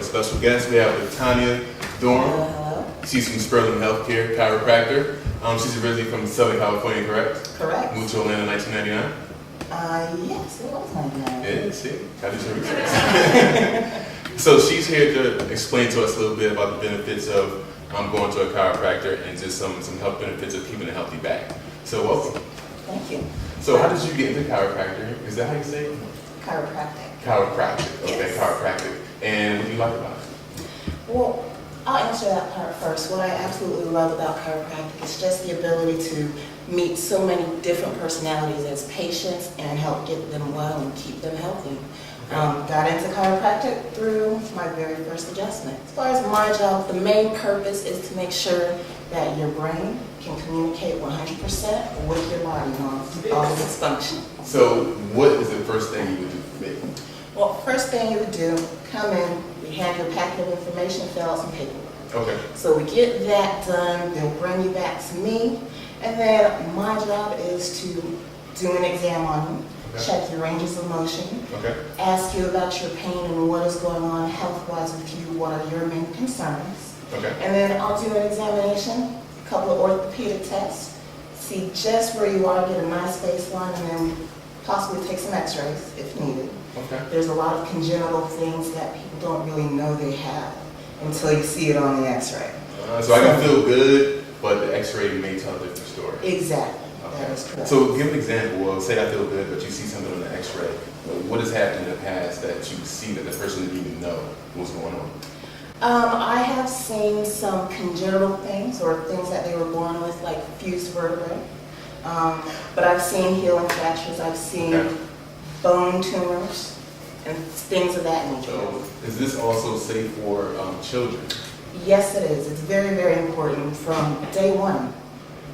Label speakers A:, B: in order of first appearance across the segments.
A: a special guest. We have with Tanya Durham.
B: Hello.
A: She's from Sterling Healthcare, chiropractor. She's originally from Southern California, correct?
B: Correct.
A: Moved to Atlanta in 1999?
B: Yes, it was 99.
A: Yeah, see, gotta do some research. So she's here to explain to us a little bit about the benefits of going to a chiropractor and just some health benefits of keeping a healthy back. So welcome.
B: Thank you.
A: So how did you get into chiropractor? Is that how you say it?
B: Chiropractic.
A: Chiropractic, okay,
B: Yes.
A: chiropractic. And what do you like about it?
B: Well, I'll answer that part first. What I absolutely love about chiropractic is just the ability to meet so many different personalities as patients and help get them well and keep them healthy. Got into chiropractic through my very first adjustment. As far as my job, the main purpose is to make sure that your brain can communicate 100% with your body on all of its functions.
A: So what is the first thing you would do for me?
B: Well, first thing you would do, come in, we hand you a packet of information, fill out some paperwork.
A: Okay.
B: So we get that done, they'll bring you back to me, and then my job is to do an exam on you,
A: Okay.
B: check your ranges of motion,
A: Okay.
B: ask you about your pain and what is going on health-wise with you, what are your main concerns.
A: Okay.
B: And then I'll do an examination, a couple of orthopedic tests, see just where you are, get a nice baseline, and then possibly take some x-rays if needed.
A: Okay.
B: There's a lot of congenital things that people don't really know they have until you see it on the x-ray.
A: So I can feel good, but the x-ray may tell a different story.
B: Exactly,
A: Okay.
B: that is correct.
A: So give an example. Well, say I feel good, but you see something on the x-ray. What has happened in the past that you see that the person didn't even know what's going on?
B: I have seen some congenital things or things that they were born with, like fused vertebrae. But I've seen healing fractures, I've seen
A: Okay.
B: bone tumors, and things of that nature.
A: So is this also safe for children?
B: Yes, it is. It's very, very important from day one.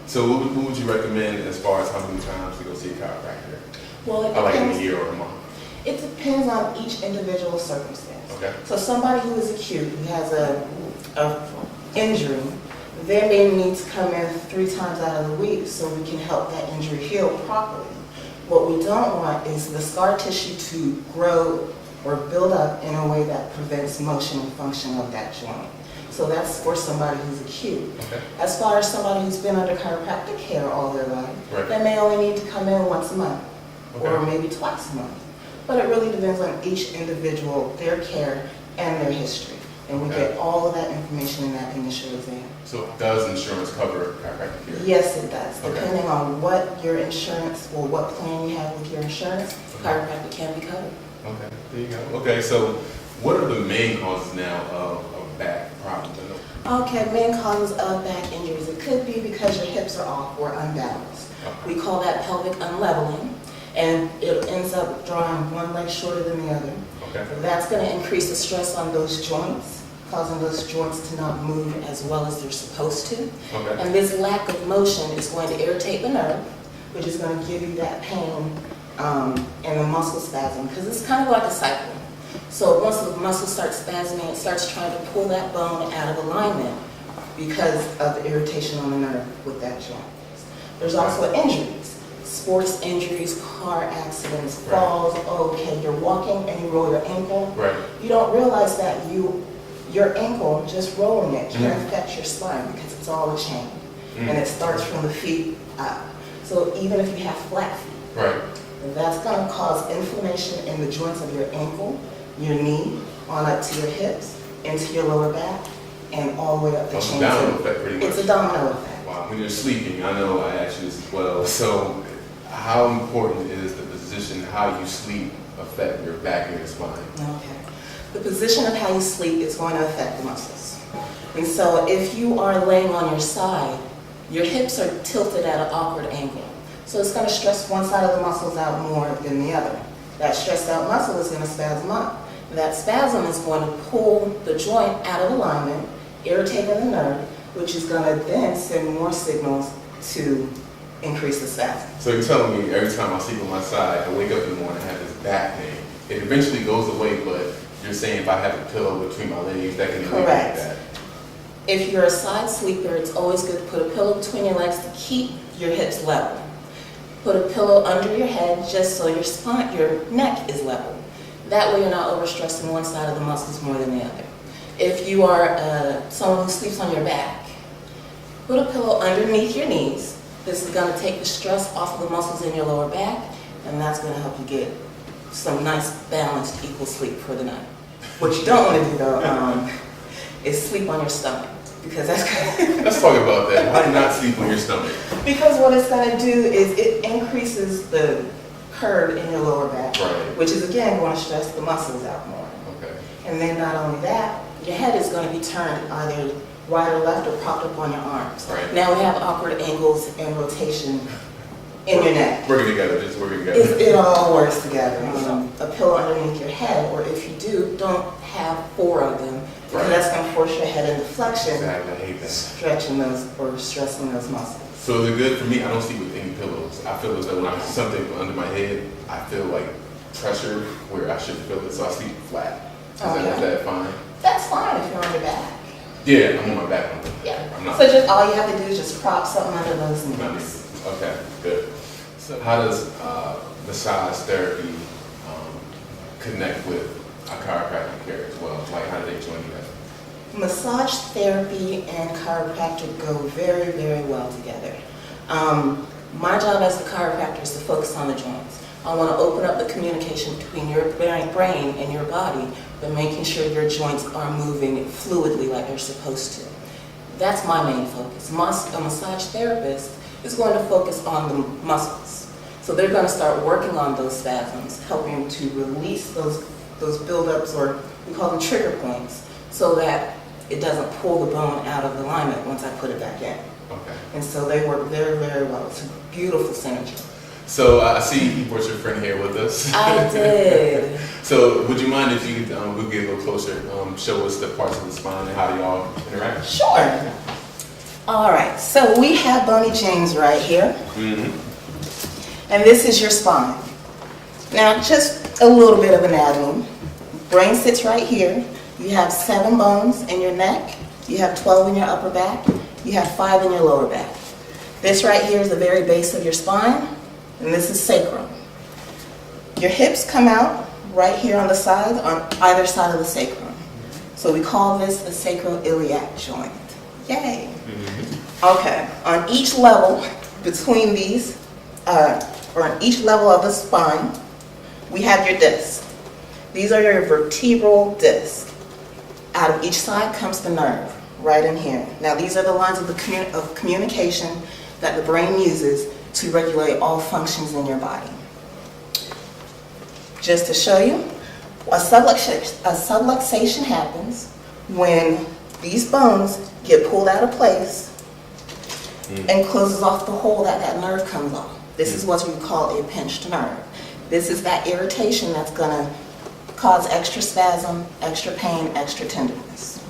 A: So what would you recommend as far as how many times to go see a chiropractor?
B: Well, it
A: Or like in a
B: depends.
A: year or a month?
B: It depends on each individual circumstance.
A: Okay.
B: So somebody who is acute, who has a injury, they may need to come in 3 times out of the week so we can help that injury heal properly. What we don't want is the scar tissue to grow or build up in a way that prevents motion and function of that joint. So that's for somebody who's acute.
A: Okay.
B: As far as somebody who's been under chiropractic care all their life,
A: Right.
B: they may only need to come in once a month or
A: Okay.
B: maybe twice a month. But it really depends on each individual, their care, and their history. And we
A: Okay.
B: get all of that information in that initial exam.
A: So does insurance cover chiropractic care?
B: Yes, it does.
A: Okay.
B: Depending on what your insurance or what plan you have with your insurance, chiropractic can be covered.
A: Okay, there you go. Okay, so what are the main causes now of back problems?
B: Okay, main causes of back injuries. It could be because your hips are off or unbalanced.
A: Okay.
B: We call that pelvic unleveling, and it ends up drawing one leg shorter than the other.
A: Okay.
B: That's going to increase the stress on those joints, causing those joints to not move as well as they're supposed to.
A: Okay.
B: And this lack of motion is going to irritate the nerve, which is going to give you that pain and the muscle spasm, because it's kind of like a cycle. So once the muscle starts spasming, it starts trying to pull that bone out of alignment because of the irritation on the nerve with that joint. There's also injuries, sports injuries, car accidents,
A: Right.
B: falls. Okay, you're walking and you roll your ankle.
A: Right.
B: You don't realize that your ankle, just rolling it, can
A: Mhm.
B: affect your spine because it's all a chain.
A: Mhm.
B: And it starts from the feet up. So even if you have flat feet,
A: Right.
B: that's going to cause inflammation in the joints of your ankle, your knee, on up to your hips, into your lower back, and all the way up the
A: It's a
B: chain.
A: domino effect pretty much.
B: It's a domino effect.
A: Wow. When you're sleeping, I know I asked you this as well. So how important is the position, how you sleep affect your back and your spine?
B: Okay. The position of how you sleep is going to affect the muscles. And so if you are laying on your side, your hips are tilted at an awkward angle. So it's going to stress one side of the muscles out more than the other. That stressed out muscle is going to spasm up. That spasm is going to pull the joint out of alignment, irritating the nerve, which is going to then send more signals to increase the spasm.
A: So you're telling me every time I sleep on my side, I wake up in the morning, I have this back pain. It eventually goes away, but you're saying if I have a pillow between my legs, that can alleviate
B: Correct.
A: that.
B: If you're a side sleeper, it's always good to put a pillow between your legs to keep your hips level. Put a pillow under your head just so your neck is level. That way you're not overstressing one side of the muscles more than the other. If you are someone who sleeps on your back, put a pillow underneath your knees. This is going to take the stress off of the muscles in your lower back, and that's going to help you get some nice, balanced, equal sleep for the night. What you don't want to do, though, is sleep on your stomach, because that's going
A: Let's talk about that. Why not sleep on your stomach?
B: Because what it's going to do is it increases the curve in your lower back,
A: Right.
B: which is, again, going to stress the muscles out more.
A: Okay.
B: And then not only that, your head is going to be turned either right or left or propped up on your arms.
A: Right.
B: Now we have awkward angles and rotation in your neck.
A: Working together, just working together.
B: It all works together. A pillow underneath your head, or if you do, don't have 4 of them, because
A: Right.
B: that's going to force your head into flexion,
A: Exactly, I hate that.
B: stretching those or stressing those muscles.
A: So is it good for me? I don't sleep with any pillows. I feel as though when I see something under my head, I feel like pressure where I shouldn't feel it, so I sleep flat. Is that fine?
B: That's fine if you're on your back.
A: Yeah, I'm on my back.
B: Yeah.
A: I'm not.
B: So just all you have to do is just prop something under those
A: Not me.
B: knees.
A: Okay, good. So how does massage therapy connect with a chiropractic care as well? Like how do they join together?
B: Massage therapy and chiropractic go very, very well together. My job as a chiropractor is to focus on the joints. I want to open up the communication between your brain and your body, but making sure your joints are moving fluidly like they're supposed to. That's my main focus. A massage therapist is going to focus on the muscles. So they're going to start working on those spasms, helping to release those buildups, or we call them trigger points, so that it doesn't pull the bone out of alignment once I put it back in.
A: Okay.
B: And so they work very, very well. It's a beautiful synergy.
A: So I see you brought your friend here with us.
B: I did.
A: So would you mind if you could, we'll get a little closer, show us the parts of the spine and how do y'all interact?
B: Sure. All right, so we have Boney James right here.
A: Mm-hmm.
B: And this is your spine. Now, just a little bit of anatomy. Brain sits right here. You have 7 bones in your neck. You have 12 in your upper back. You have 5 in your lower back. This right here is the very base of your spine, and this is sacrum. Your hips come out right here on the side, on either side of the sacrum. So we call this the sacroiliac joint. Yay. Mm-hmm. Okay, on each level between these, or on each level of the spine, we have your discs. These are your vertebral discs. Out of each side comes the nerve, right in here. Now these are the lines of communication that the brain uses to regulate all functions in your body. Just to show you, a subluxation happens when these bones get pulled out of place and closes off the hole that nerve comes off. This is what we call a pinched nerve. This is that irritation that's going to cause extra spasm, extra pain, extra tenderness.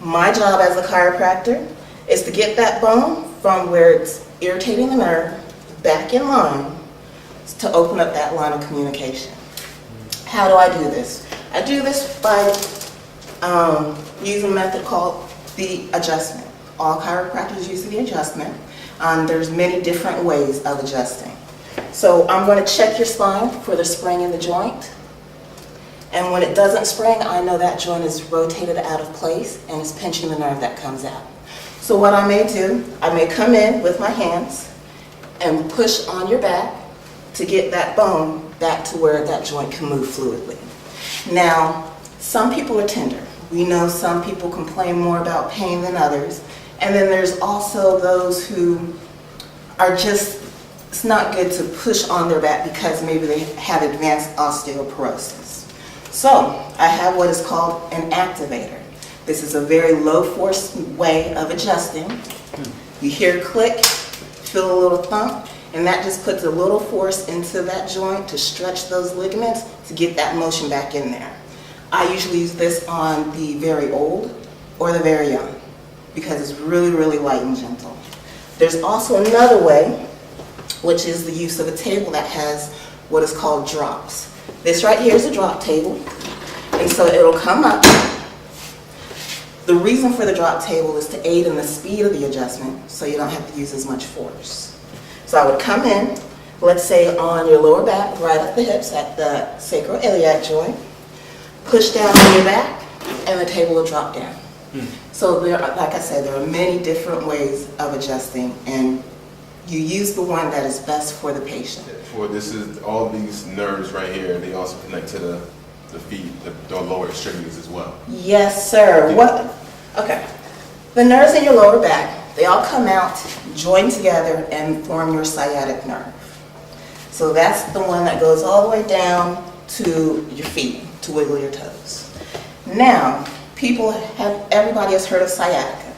B: My job as a chiropractor is to get that bone from where it's irritating the nerve back in line to open up that line of communication. How do I do this? I do this by using a method called the adjustment. All chiropractors use the adjustment. There's many different ways of adjusting. So I'm going to check your spine for the spring in the joint. And when it doesn't spring, I know that joint is rotated out of place and is pinching the nerve that comes out. So what I may do, I may come in with my hands and push on your back to get that bone back to where that joint can move fluidly. Now, some people are tender. We know some people complain more about pain than others. And then there's also those who are just, it's not good to push on their back because maybe they have advanced osteoporosis. So I have what is called an activator. This is a very low force way of adjusting. You hear a click, feel a little thump, and that just puts a little force into that joint to stretch those ligaments to get that motion back in there. I usually use this on the very old or the very young because it's really, really light and gentle. There's also another way, which is the use of a table that has what is called drops. This right here is a drop table, and so it'll come up. The reason for the drop table is to aid in the speed of the adjustment so you don't have to use as much force. So I would come in, let's say on your lower back, right at the hips at the sacroiliac joint, push down on your back, and the table will drop down. So there, like I said, there are many different ways of adjusting, and you use the one that is best for the patient.
A: For this is all these nerves right here, they also connect to the feet, the lower extremities as well.
B: Yes, sir. Okay. The nerves in your lower back, they all come out, join together, and form your sciatic nerve. So that's the one that goes all the way down to your feet to wiggle your toes. Now, everybody has heard of sciatica.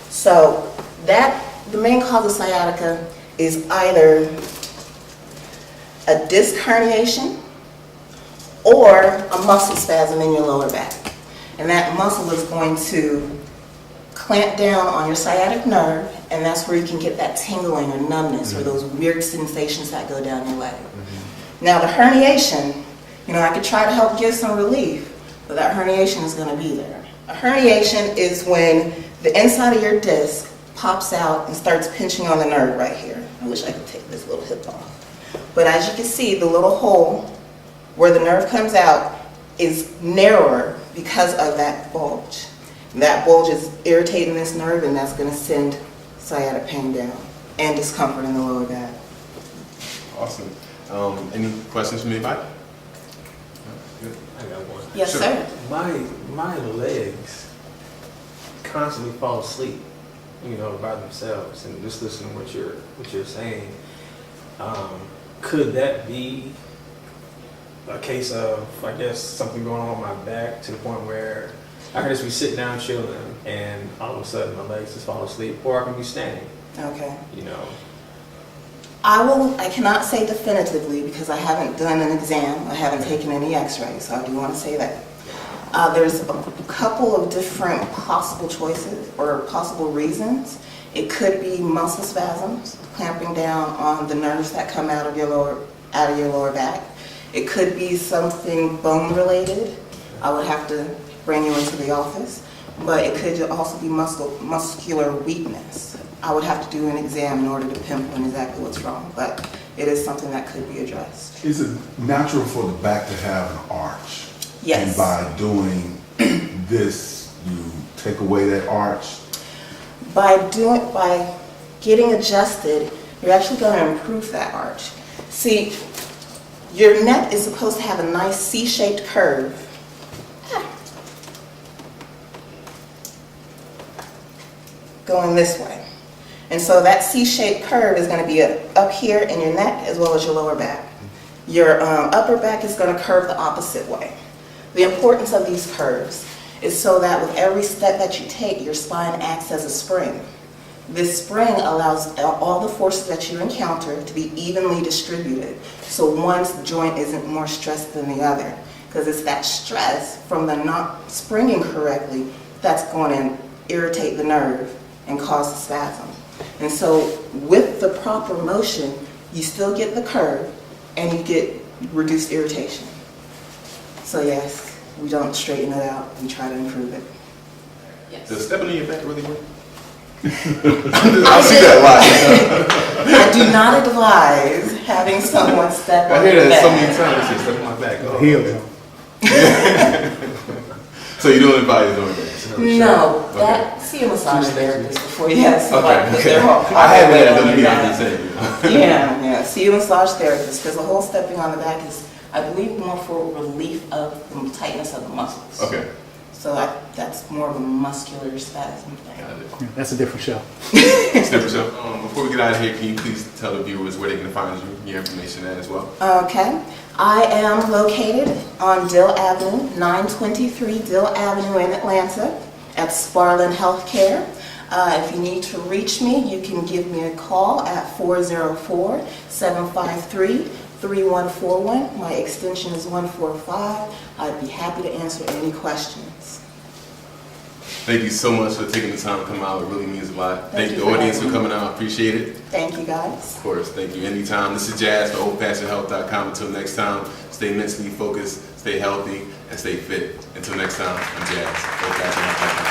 B: So the main cause of sciatica is either a disc herniation or a muscle spasm in your lower back. And that muscle is going to clamp down on your sciatic nerve, and that's where you can get that tingling or numbness or those weird sensations that go down your leg. Now the herniation, I could try to help give some relief, but that herniation is going to be there. A herniation is when the inside of your disc pops out and starts pinching on the nerve right here. I wish I could take this little hip off. But as you can see, the little hole where the nerve comes out is narrower because of that bulge. And that bulge is irritating this nerve, and that's going to send sciatic pain down and discomfort in the lower back.
A: Awesome. Any questions from anybody?
C: I got one.
B: Yes,
A: Sure.
B: sir.
C: My legs constantly fall asleep, by themselves, and just listening to what you're saying. Could that be a case of, I guess, something going on with my back to the point where I can just be sitting down chilling and all of a sudden my legs just fall asleep, or I can be standing,
B: Okay.
C: I
B: I cannot say definitively because I haven't done an exam. I haven't taken any x-rays, so I do want to say that. There's a couple of different possible choices or possible reasons. It could be muscle spasms, clamping down on the nerves that come out of your lower back. It could be something bone related. I would have to bring you into the office. But it could also be muscular weakness. I would have to do an exam in order to pinpoint exactly what's wrong, but it is something that could be addressed.
D: Is it natural for the back to have an arch?
B: Yes.
D: And by doing this, you take away that arch?
B: By getting adjusted, you're actually going to improve that arch. See, your neck is supposed to have a nice C-shaped curve. Going this way. And so that C-shaped curve is going to be up here in your neck as well as your lower back. Your upper back is going to curve the opposite way. The importance of these curves is so that with every step that you take, your spine acts as a spring. This spring allows all the forces that you encounter to be evenly distributed, so one joint isn't more stressed than the other, because it's that stress from the not springing correctly that's going to irritate the nerve and cause the spasm. And so with the proper motion, you still get the curve and you get reduced irritation. So yes, we don't straighten it out, we try to improve it. Yes.
A: Does stepping on your back really work? I see that a lot.
B: I do not advise having someone step on
A: I hear
B: your
A: that so
B: back.
A: many times. They say, step on my back. Oh,
E: Heels.
A: So you don't advise doing that?
B: No,
A: Okay.
B: see a massage therapist before you have somebody put their whole
A: I haven't
B: weight
A: had
B: on
A: them
B: your
A: either. I'm
B: back.
A: just saying.
B: Yeah, see a massage therapist, because the whole stepping on the back is, I believe, more for relief of the tightness of the muscles.
A: Okay.
B: So that's more of a muscular spasm thing.
A: Got it.
E: Yeah, that's a different show.
A: Step yourself. Before we get out of here, can you please tell the viewers where they can find you, your information at as well?
B: Okay. I am located on Dill Avenue, 923 Dill Avenue in Atlanta at Sparlin Healthcare. If you need to reach me, you can give me a call at 404-753-3141. My extension is 145. I'd be happy to answer any questions.
A: Thank you so much for taking the time to come out. It really means a lot. Thank
B: you
A: the
B: for
A: audience for
B: having me.
A: coming out. I appreciate it.
B: Thank you, guys.
A: Of course, thank you. Anytime. This is Jazz for oldfashionedhealth.com. Until next time, stay mentally focused, stay healthy, and stay fit. Until next time, I'm Jazz. oldfashionedhealth.com.